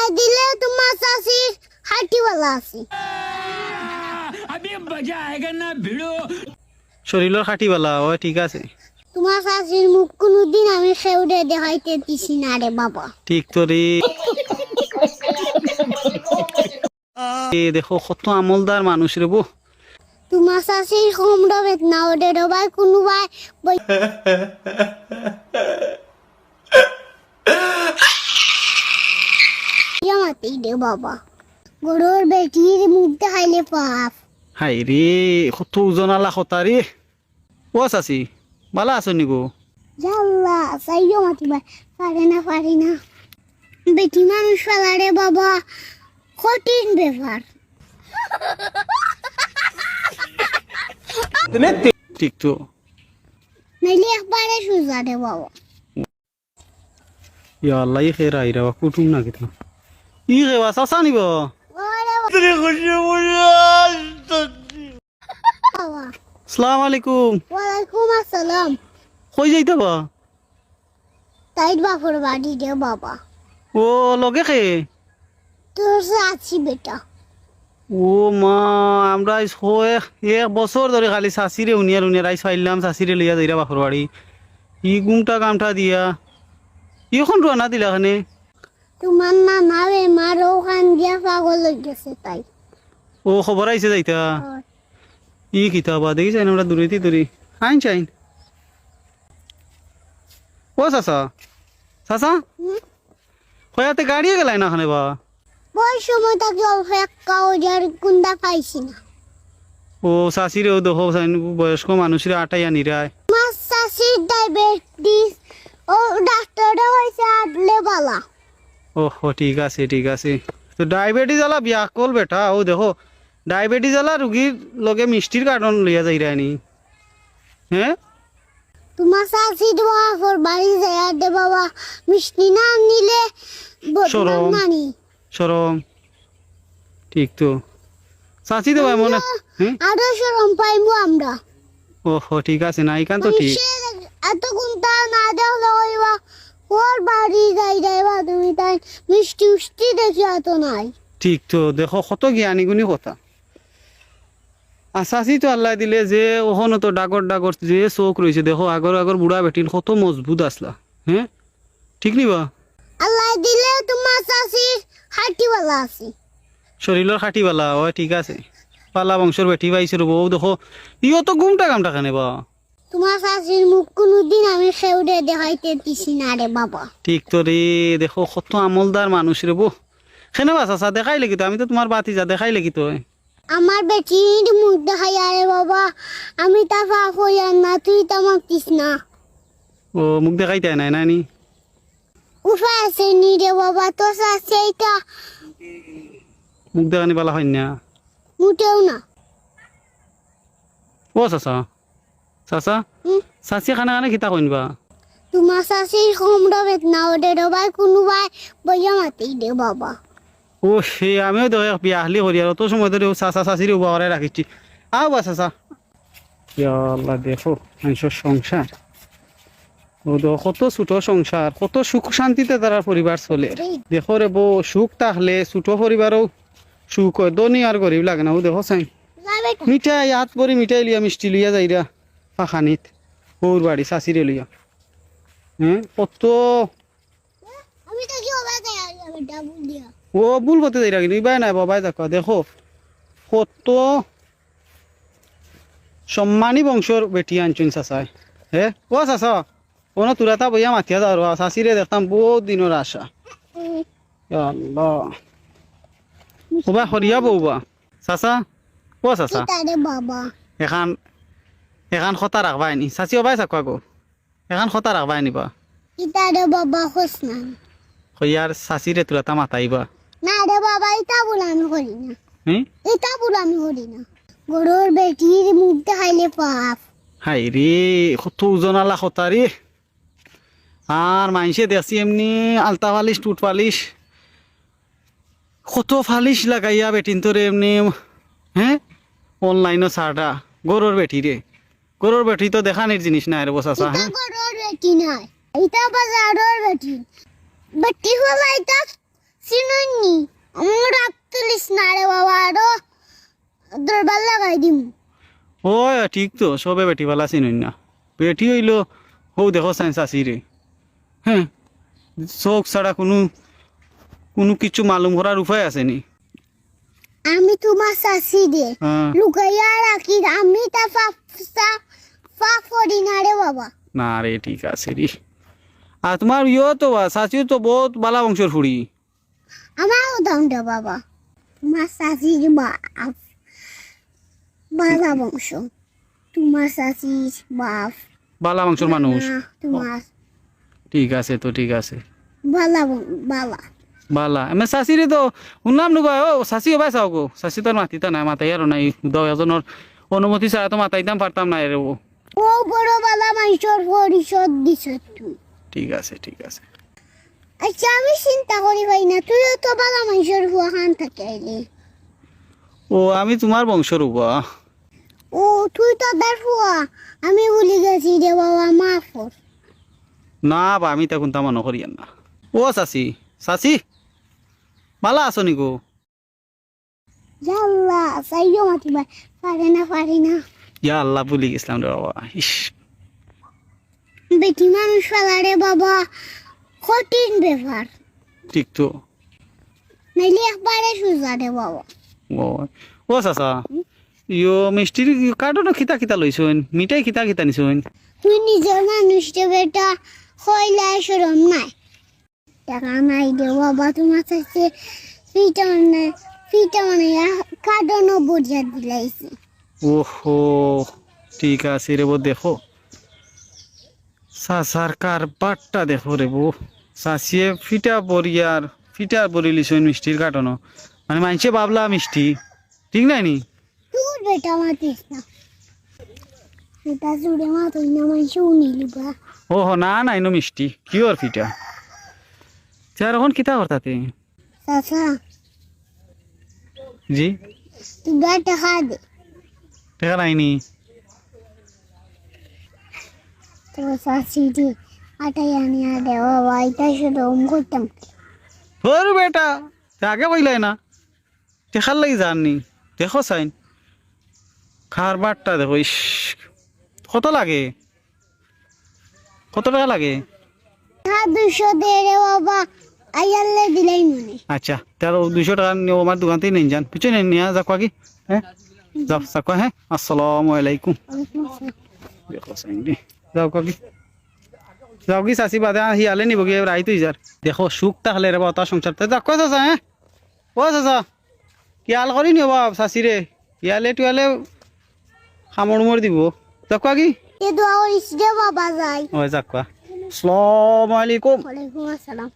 আল্লাহ দিলে তোমার চাষির হাঁটিওয়ালা আছে। শরীরের খাটিবালা ও ঠিক আছে। তোমার চাষির মুখ কোনোদিন আমি সেউরে দেখাইতে দিছি না রে বাবা। ঠিক তো রে। দেখো কত আমলদার মানুষ রে বউ। তোমার চাষির কমরা বেদনা ওদের রবাই কোনোবাই মাতি রে বাবা। গরুর বেটির মুখ দেখাইলে পাপ। হাই রে কত ওজন আলা কথা রে। ও চাচি ভালো আছো নি গো? জাল্লা চাইও মাতিবা পারে না বেটি মানুষ ফেলা রে বাবা, কঠিন ব্যাপার। ঠিক তো। নাইলে একবারে সোজা রে বাবা। ইয়া আল্লাহ ই খেরা আইরা কুটুম না কিতা ই খেবা চাচা নিব। আসসালামু আলাইকুম। ওয়ালাইকুম আসসালাম। কই যাইতা বা? তাই বাপর বাড়ি রে বাবা। ও লগে খে। তোর আছি বেটা। ও মা আমরা এক বছর ধরে খালি চাষিরে উনিয়ার আইস পাইলাম চাষিরে লইয়া যাইরা বাপর বাড়ি। ই গুমটা কামটা দিয়া এখন রানা দিলা খানে। তোমার না নাবে মার ওখান দিয়া পাগল হয়ে গেছে তাই। ও খবর আইছে যাইতা। ই কিতাবা দেখিস আমরা দূরেতি দূরে আইন চাইন। ও চাচা চাচা কয়াতে গাড়িয়ে গেলাই না খানে বা? ওই সময় তাকে অল্প এক কাউজার কুন্দা পাইছি না। ও চাষিরেও দেখো বয়স্ক মানুষের আটাইয়া নিরায়। মাছ চাষির ডায়াবেটিস ও ডাক্তাররা হয়েছে আটলে বালা। ওহো ঠিক আছে ঠিক আছে। তো ডায়াবেটিস আলা বিয়া কল বেটা। ও দেখো ডায়াবেটিস আলা রুগীর লগে মিষ্টির কার্টন লইয়া যাই রায়নি। হ্যাঁ তোমার চাষি বাপর বাড়ি যায় দে বাবা, মিষ্টি না নিলে বদনাম শরম। নানি। সরম ঠিক তো। চাচি তো ভাই মনে। হ্যাঁ আরো সরম পাইবো আমরা। ওহো ঠিক আছে না এখান তো ঠিক। মানুষের এত গুণটা না দেখলে ওইবা ওর বাড়ি যাইবা তুমি তাই মিষ্টি উষ্টি দেখি এত নাই। ঠিক তো দেখো কত জ্ঞানী গুণী কথা। আসাসি তো আল্লাহ দিলে যে ওখানে তো ডাগর ডাগর যে চোখ রয়েছে দেখো আগর বুড়া বেটিন কত মজবুত আসলা। হ্যাঁ ঠিক নিবা। আল্লাহ দিলে তোমার চাষির হাঁটিওয়ালা আছে। শরীরের খাটিবালা ও ঠিক আছে। পালা বংশর বেটি পাইছে রব। ও দেখো ইও তো গুমটা কামটা খানে বা। তোমার চাষির মুখ কোনোদিন আমি সেউরে দেখাইতে দিছি না রে বাবা। ঠিক তো রে। দেখো কত আমলদার মানুষ রে বউ। খেনে বা চাচা দেখাই লাগি তো আমি তো তোমার বাতি যা দেখাই লাগি তো। আমার বেটির মুখ দেখাই আরে বাবা, আমি তা পাপ হইয়ার না, তুই তা মাতিস না। ও মুখ দেখাইতে নাই নানি। উপায় আছে নি রে বাবা, তো চাষি এইটা মুখ দেখানি বালা হয় না। মুটেও না। ও চাচা চাচা হুম? চাচি খানা খানে খিতা কইনবা। তোমার চাষির কমরা বেদনা ওদের রবাই কোনোবাই বইয়া মাতি রে বাবা। ও সে আমিও দেখো বিয়া হালি করি আর অত সময় ধরে চাচা চাচির উপহারে রাখিছি। আও বা চাচা। ইয়া আল্লাহ দেখো মানুষের সংসার। ও দেখো কত ছোট সংসার, কত সুখ শান্তিতে তারা পরিবার চলে। দেখো রে বউ সুখ থাকলে ছোট পরিবারও সুখ হয়। ধনী আর গরিব লাগে না। ও দেখো চাই মিঠাই হাত ভরি মিঠাই লিয়া মিষ্টি লিয়া যাইরা পাখানিত ওর বাড়ি চাচিরে লিয়া। হ্যাঁ কত আমি তো কি হবে বেটা বুঝিয়া। ও ভুল করতে যাইরা কিন্তু ইবাই নাই বাবাই দেখো দেখো কত সম্মানী বংশর বেটি আনছুন চাচাই। হে ও চাচা ও না তুরাতা বইয়া মাতিয়া যাও চাচিরে দেখতাম বহুত দিনের আশা। ইয়া আল্লাহ ওবা হরিয়া বউবা চাচা। ও চাচা রে বাবা এখান এখান খতা রাখবাই নি চাচি ওবাই চাকা গো। এখান খতা রাখবাই নিবা ইতা রে বাবা খোস না। হইয়ার চাচিরে তুরাতা মাতাইবা। না রে বাবা, ইতা বলে আমি করি না। হ্যাঁ এটা বলে আমি করি না। গরুর বেটির মুখ দেখাইলে পাপ। হাই রে কত ওজন আলা কথা রে। আর মাইসে দেখছি এমনি আলতা ফালিশ টুট ফালিশ কত ফালিশ লাগাইয়া বেটিন তোরে এমনি। হ্যাঁ অনলাইনও ছাড়া গরুর বেটি রে। গরুর বেটি তো দেখানির জিনিস না রে বসাসা। এটা হ্যাঁ গরুর বেটি নাই, এটা বাজারের বেটি। বেটি হলো এটা চিনুন ও ঠিক তো সবে বেটি পালা চিনুন না বেটি হইল হো দেখো সাইন্স আসি রে হ্যাঁ চোখ ছাড়া কোনো কোনো কিছু মালুম করার উপায় আসেনি আমি তোমার শাশি দে হ্যাঁ লুকাইয়া রাখি আমি তা পাপ করি না রে বাবা না রে ঠিক আছে রে আর তোমার ইয়ে তো চাচিও তো বহুত বালা বংশর ফুড়ি আমারও দাম দে বাবা তোমার শাশির বাপ বালা বংশ তোমার শাশির বাপ বালা বংশর মানুষ না, তোমার ঠিক আছে তো ঠিক আছে বালা বালা আমি চাচিরে তো শুনলাম নুবা ও চাচি হবাই চাও গো চাচি তোর মাতিতা নাই মাতাই আর নাই দশ এজনের অনুমতি ছাড়া তো মাতাইতাম পারতাম না রে ও ও বড় বালা মানুষের পরিষদ দিছ তুই ঠিক আছে ঠিক আছে আচ্ছা আমি চিন্তা করি ভাই না তুইও তো বালা মানুষের হুয়া খান থাকে আইলি ও আমি তোমার বংশর উবা ও তুই তো তার হুয়া আমি ভুলে গেছি রে বাবা মাফ কর না বা আমি তখন তা মনে করি না ও চাচি চাচি বালা আছো নি গো জাল্লা সাইও মাতিবা পারে না ইয়া আল্লাহ ভুলি গেছিলাম রে বাবা ইস বেটি মানুষ ফেলা রে বাবা কঠিন ব্যাপার ঠিক তো নাইলে একবারে সোজা রে বাবা ও ও চাচা ইয়ো মিষ্টির কার্টনও খিতা খিতা লইছইন মিঠাই খিতা খিতা নিছইন তুই নিজের মানুষ রে বেটা হইলাই সরম নাই টাকা নাই রে বাবা তোমার কাছে ফিটা মানে কার্ডনও বজিয়া দিলাইছে ওহো ঠিক আছে রে বো দেখো চাচার কারবারটা দেখো রে বো চাচিয়ে ফিটা বরি লিছইন মিষ্টির কার্টনও মানে মানছে বাবলা মিষ্টি ঠিক নাই নি তোর বেটা মাতিস না এটা জুড়ে মাতই না মানুষ উনিলিবা ওহো না নাই নো মিষ্টি কি ওর ফিটা চার এখন কিতা করতাতে চাচা জি তুই গাটা খা দে দেখা নাইনি তো চাচি দি আটাই আনি আদে বাবা এটা সরম করতাম তোর বেটা আগে বইলাই না দেখার লাগি জাননি দেখো সাইন খারবারটা দেখো ইস কত লাগে কত টাকা লাগে হ্যাঁ 200 দে রে বাবা আইয়ালে দিলাই মনে আচ্ছা তাহলে 200 টাকা নিয়ে আমার দোকান থেকে নিয়ে যান পিছনে নিয়ে যাক কি হ্যাঁ যাও যাক হ্যাঁ আসসালামু আলাইকুম দেখো সাইন দি যাও কি যাও কি চাচি বাদে হিয়ালে নিব কি রাই তুই যার দেখো সুখ তাহলে রে বাবা সংসারতে যাক কয় চাচা হ্যাঁ ও চাচা কিয়াল করি নিও বাপ চাচিরে ইয়ালে টুয়ালে খামর দিব যাক কি এ দোয়া করিস রে বাবা যাই ওই যাক আসসালামু আলাইকুম ওয়ালাইকুম আসসালাম